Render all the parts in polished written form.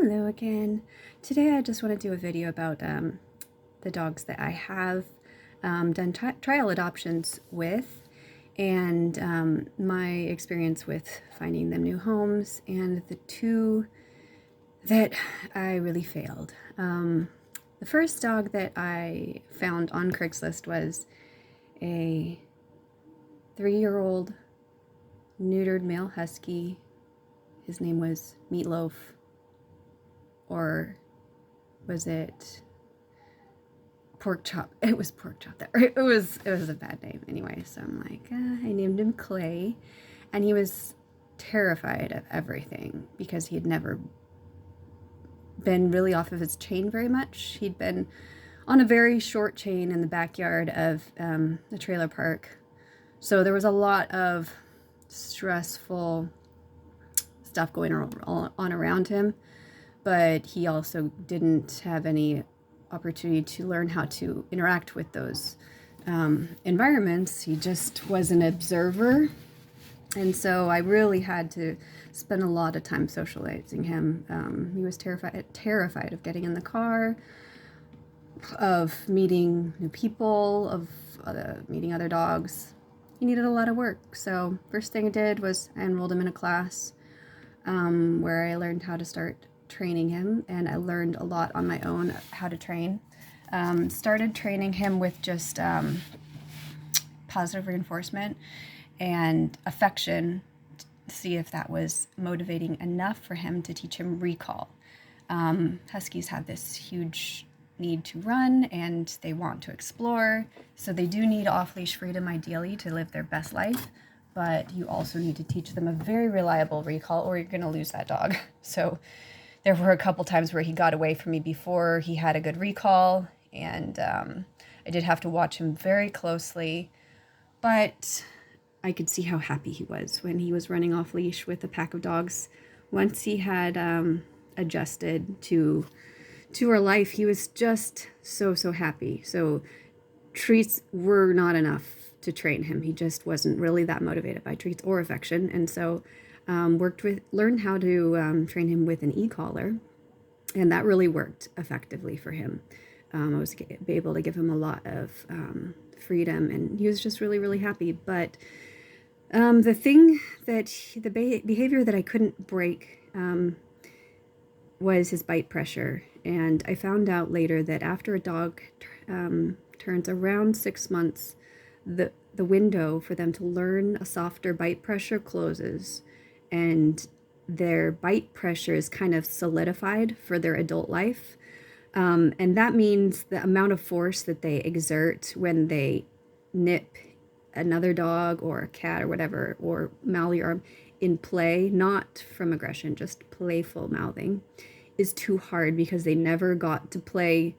Hello again. Today I just want to do a video about the dogs that I have done trial adoptions with, and my experience with finding them new homes, and the two that I really failed. The first dog that I found on Craigslist was a 3-year-old neutered male husky. His name was Meatloaf. Or was it Pork Chop? It was Pork Chop. It was a bad name anyway. So I'm like, I named him Clay, and he was terrified of everything because he had never been really off of his chain very much. He'd been on a very short chain in the backyard of the trailer park, so there was a lot of stressful stuff going on around him. But he also didn't have any opportunity to learn how to interact with those environments. He just was an observer. And so I really had to spend a lot of time socializing him. He was terrified of getting in the car, of meeting new people, of meeting other dogs. He needed a lot of work. So first thing I did was I enrolled him in a class where I learned how to start training him, and I learned a lot on my own how to train. Started training him with just positive reinforcement and affection to see if that was motivating enough for him to teach him recall. Huskies have this huge need to run and they want to explore, so they do need off-leash freedom ideally to live their best life, but you also need to teach them a very reliable recall or you're going to lose that dog. So there were a couple times where he got away from me before he had a good recall, and I did have to watch him very closely, but I could see how happy he was when he was running off leash with a pack of dogs. Once he had adjusted to our life, he was just so happy. So treats were not enough to train him. He just wasn't really that motivated by treats or affection, and so learned how to train him with an e-collar, and that really worked effectively for him. I was able to give him a lot of freedom, and he was just really happy. But the thing that the behavior that I couldn't break was his bite pressure, and I found out later that after a dog turns around 6 months, the window for them to learn a softer bite pressure closes, and their bite pressure is kind of solidified for their adult life. And that means the amount of force that they exert when they nip another dog or a cat or whatever, or mouth your arm in play, not from aggression, just playful mouthing, is too hard because they never got to play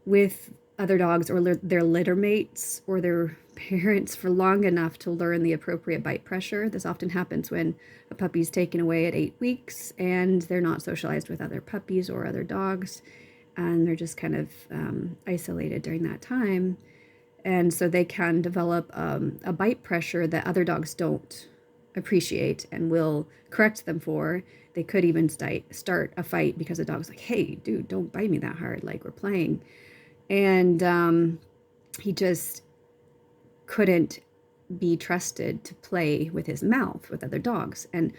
with other dogs or their litter mates or their parents for long enough to learn the appropriate bite pressure. This often happens when a puppy's taken away at 8 weeks and they're not socialized with other puppies or other dogs, and they're just kind of isolated during that time. And so they can develop a bite pressure that other dogs don't appreciate and will correct them for. They could even start a fight because the dog's like, hey, dude, don't bite me that hard, like we're playing. And he just couldn't be trusted to play with his mouth with other dogs. And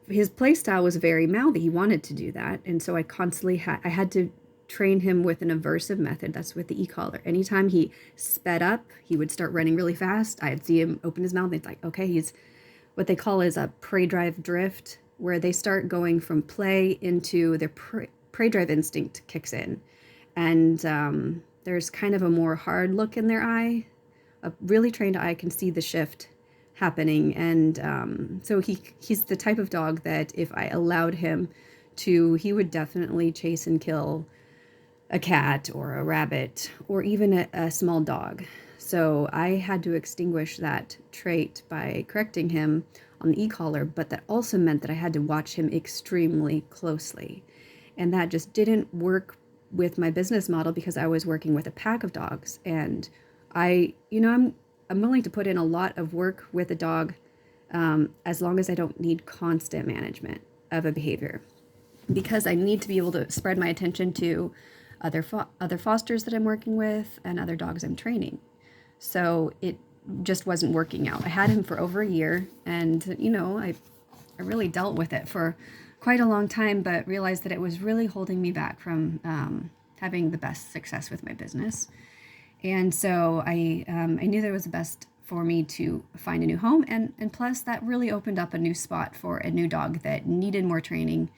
his play style was very mouthy. He wanted to do that. And so I constantly had to train him with an aversive method. That's with the e-collar. Anytime he sped up, he would start running really fast. I'd see him open his mouth. And it's like, okay, he's what they call is a prey drive drift, where they start going from play into their prey drive instinct kicks in. And there's kind of a more hard look in their eye. A really trained eye can see the shift happening. And so he's the type of dog that if I allowed him to, he would definitely chase and kill a cat or a rabbit or even a small dog. So I had to extinguish that trait by correcting him on the e-collar, but that also meant that I had to watch him extremely closely. And that just didn't work with my business model because I was working with a pack of dogs, and I'm willing to put in a lot of work with a dog as long as I don't need constant management of a behavior. because I need to be able to spread my attention to other fosters that I'm working with and other dogs I'm training. So it just wasn't working out. I had him for over a year, and I really dealt with it for quite a long time, but realized that it was really holding me back from having the best success with my business. And so I knew that it was the best for me to find a new home, and plus that really opened up a new spot for a new dog that needed more training,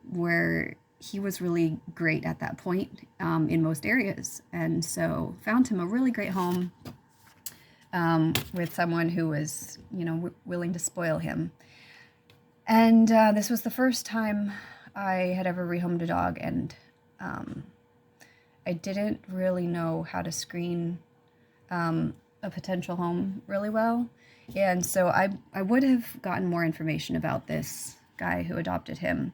where he was really great at that point in most areas. And so found him a really great home with someone who was, willing to spoil him. And this was the first time I had ever rehomed a dog, and I didn't really know how to screen a potential home really well. And so I would have gotten more information about this guy who adopted him.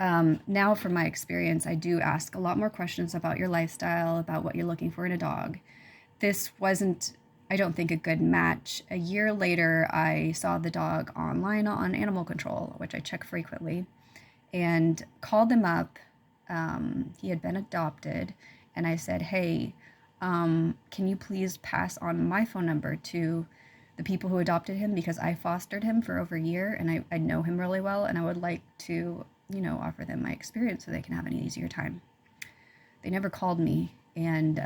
Now, from my experience, I do ask a lot more questions about your lifestyle, about what you're looking for in a dog. This wasn't, I don't think, a good match. A year later, I saw the dog online on Animal Control, which I check frequently, and called him up. He had been adopted, and I said, hey, can you please pass on my phone number to the people who adopted him, because I fostered him for over a year and I know him really well, and I would like to, offer them my experience so they can have an easier time. They never called me, and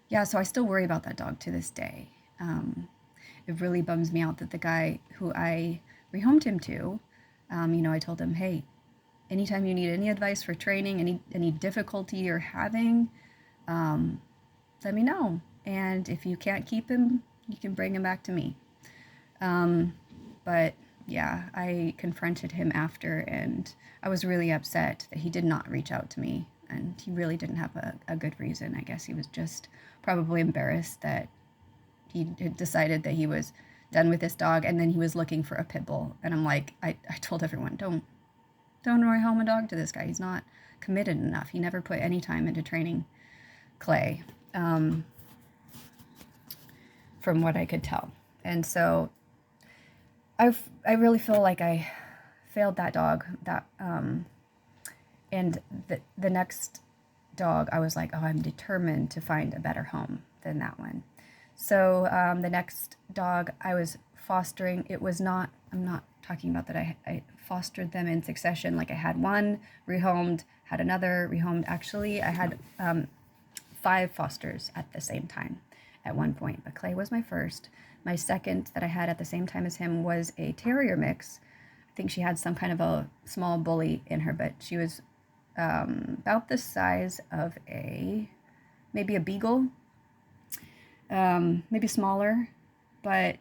yeah, so I still worry about that dog to this day. It really bums me out that the guy who I rehomed him to, I told him, hey, anytime you need any advice for training, any difficulty you're having, let me know. And if you can't keep him, you can bring him back to me. But yeah, I confronted him after, and I was really upset that he did not reach out to me. And he really didn't have a good reason. I guess he was just probably embarrassed that he had decided that he was done with this dog, and then he was looking for a pit bull. And I'm like, I told everyone, don't rehome a dog to this guy. He's not committed enough. He never put any time into training Clay, from what I could tell. And so I really feel like I failed that dog. And the next dog, I was like, oh, I'm determined to find a better home than that one. So the next dog I was fostering, I'm not talking about that I fostered them in succession. Like I had one, rehomed, had another, rehomed. Actually, I had 5 fosters at the same time at one point, but Clay was my first. My second that I had at the same time as him was a terrier mix. I think she had some kind of a small bully in her, but she was about the size of maybe a beagle, maybe smaller, but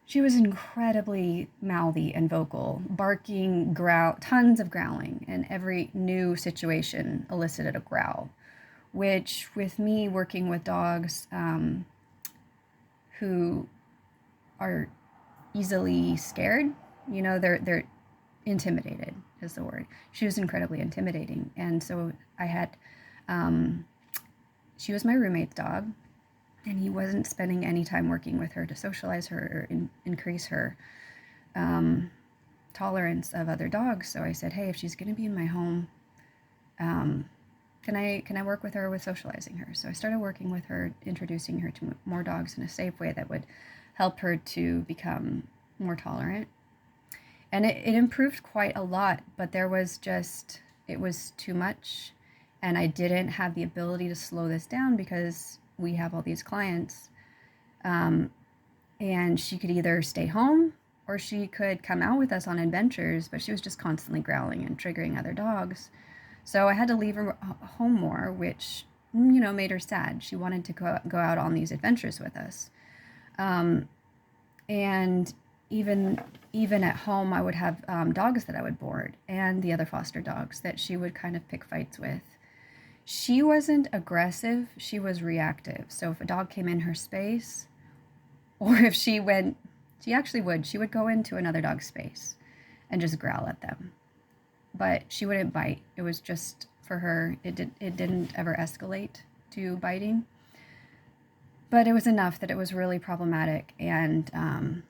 she was incredibly mouthy and vocal, barking, tons of growling, and every new situation elicited a growl, which with me working with dogs who are easily scared, they're intimidated is the word. She was incredibly intimidating. And so I had, she was my roommate's dog, and he wasn't spending any time working with her to socialize her or increase her tolerance of other dogs. So I said, hey, if she's going to be in my home, can I work with her with socializing her? So I started working with her, introducing her to more dogs in a safe way that would help her to become more tolerant. And it improved quite a lot, but it was too much. And I didn't have the ability to slow this down because we have all these clients. And she could either stay home or she could come out with us on adventures, but she was just constantly growling and triggering other dogs. So I had to leave her home more, which, made her sad. She wanted to go out on these adventures with us. And even at home, I would have dogs that I would board, and the other foster dogs that she would kind of pick fights with. She wasn't aggressive, she was reactive. So if a dog came in her space, or if she would go into another dog's space and just growl at them. But she wouldn't bite. It was just, for her, it didn't ever escalate to biting. But it was enough that it was really problematic, and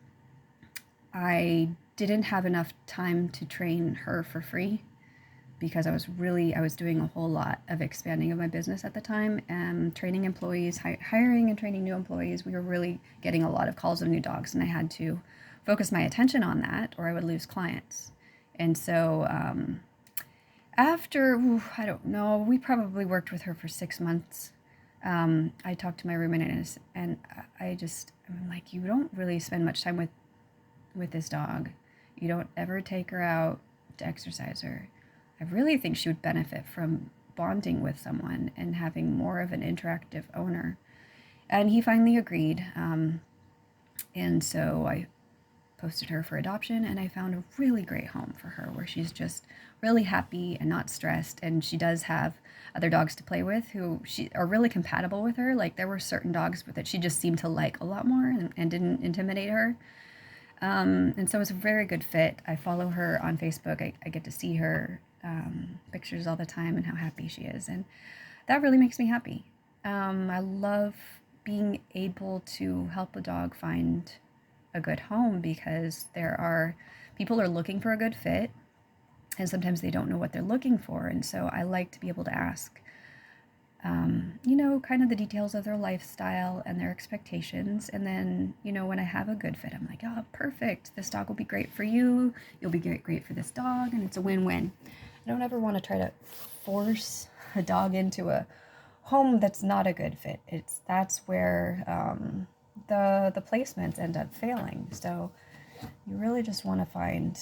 I didn't have enough time to train her for free because I was doing a whole lot of expanding of my business at the time and training employees, hiring and training new employees. We were really getting a lot of calls of new dogs, and I had to focus my attention on that or I would lose clients. And so after, I don't know, we probably worked with her for 6 months. I talked to my roommate and I'm like, you don't really spend much time with this dog. You don't ever take her out to exercise her. I really think she would benefit from bonding with someone and having more of an interactive owner. And he finally agreed. And so I posted her for adoption, and I found a really great home for her where she's just really happy and not stressed. And she does have other dogs to play with who are really compatible with her. Like there were certain dogs that she just seemed to like a lot more and didn't intimidate her. And so it's a very good fit. I follow her on Facebook. I get to see her pictures all the time and how happy she is. And that really makes me happy. I love being able to help a dog find a good home because people are looking for a good fit and sometimes they don't know what they're looking for. And so I like to be able to ask, kind of the details of their lifestyle and their expectations. And then, when I have a good fit, I'm like, oh, perfect. This dog will be great for you. You'll be great for this dog. And it's a win-win. I don't ever want to try to force a dog into a home that's not a good fit. That's where the placements end up failing. So you really just want to find,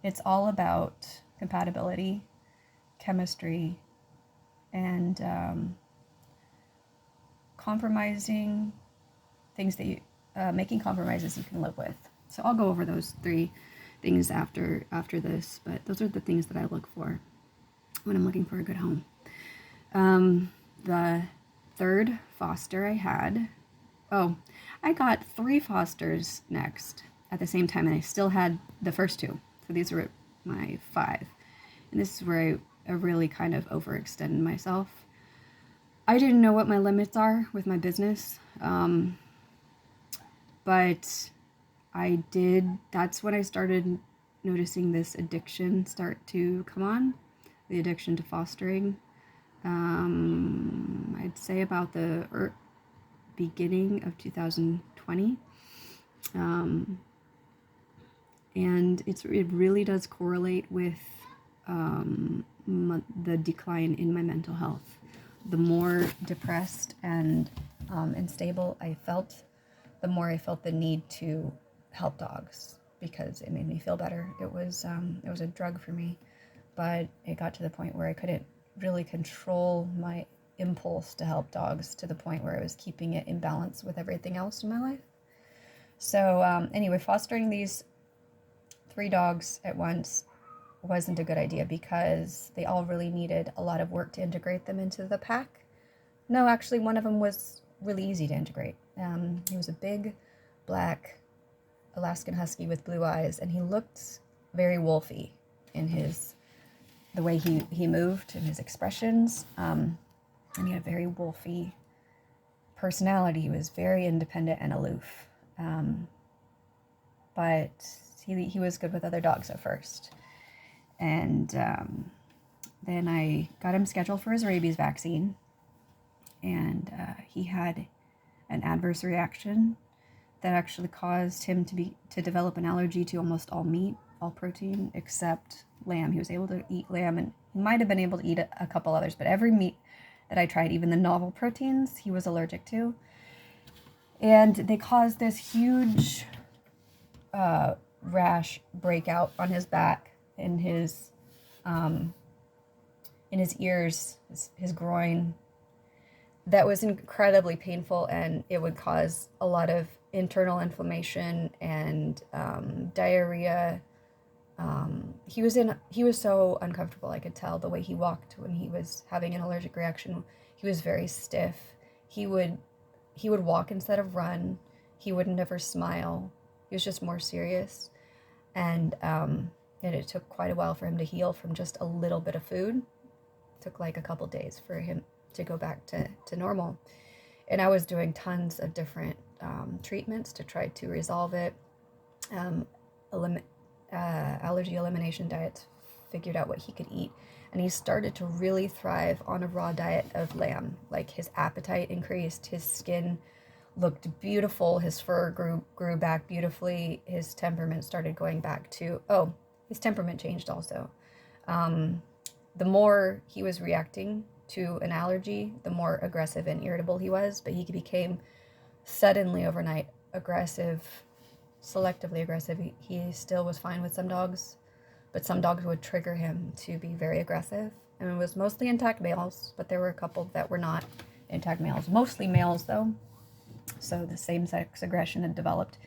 it's all about compatibility, chemistry, and compromising things making compromises you can live with. So I'll go over those 3 things after this, but those are the things that I look for when I'm looking for a good home. The third foster I got 3 fosters next at the same time, and I still had the first 2. So these were my 5. And this is where I really kind of overextended myself. I didn't know what my limits are with my business, but I did. That's when I started noticing this addiction start to come on, the addiction to fostering. I'd say about the beginning of 2020. And it really does correlate with the decline in my mental health. The more depressed and unstable I felt, the more I felt the need to help dogs because it made me feel better. It was a drug for me, but it got to the point where I couldn't really control my impulse to help dogs to the point where I was keeping it in balance with everything else in my life. So anyway, fostering these 3 dogs at once wasn't a good idea because they all really needed a lot of work to integrate them into the pack. No, actually, one of them was really easy to integrate. He was a big, black Alaskan Husky with blue eyes, and he looked very wolfy in the way he moved and his expressions. And he had a very wolfy personality. He was very independent and aloof. But he was good with other dogs at first. And then I got him scheduled for his rabies vaccine. And he had an adverse reaction that actually caused him to develop an allergy to almost all meat, all protein, except lamb. He was able to eat lamb, and he might have been able to eat a couple others, but every meat that I tried, even the novel proteins, he was allergic to. And they caused this huge rash breakout on his back, in his ears, his groin. That was incredibly painful, and it would cause a lot of internal inflammation and diarrhea. He was so uncomfortable. I could tell the way he walked when he was having an allergic reaction. He was very stiff. He would walk instead of run. He would never smile. He was just more serious. And it took quite a while for him to heal from just a little bit of food. It took like a couple days for him to go back to normal. And I was doing tons of different treatments to try to resolve it. um, elim- allergy elimination diets, figured out what he could eat, and he started to really thrive on a raw diet of lamb. Like his appetite increased, his skin looked beautiful, his fur grew back beautifully, his temperament started going back to, oh, his temperament changed also. Um, the more he was reacting to an allergy, the more aggressive and irritable he was, but he became suddenly overnight aggressive, selectively aggressive. He still was fine with some dogs, but some dogs would trigger him to be very aggressive. And it was mostly intact males, but there were a couple that were not intact males. Mostly males, though. So the same sex aggression had developed.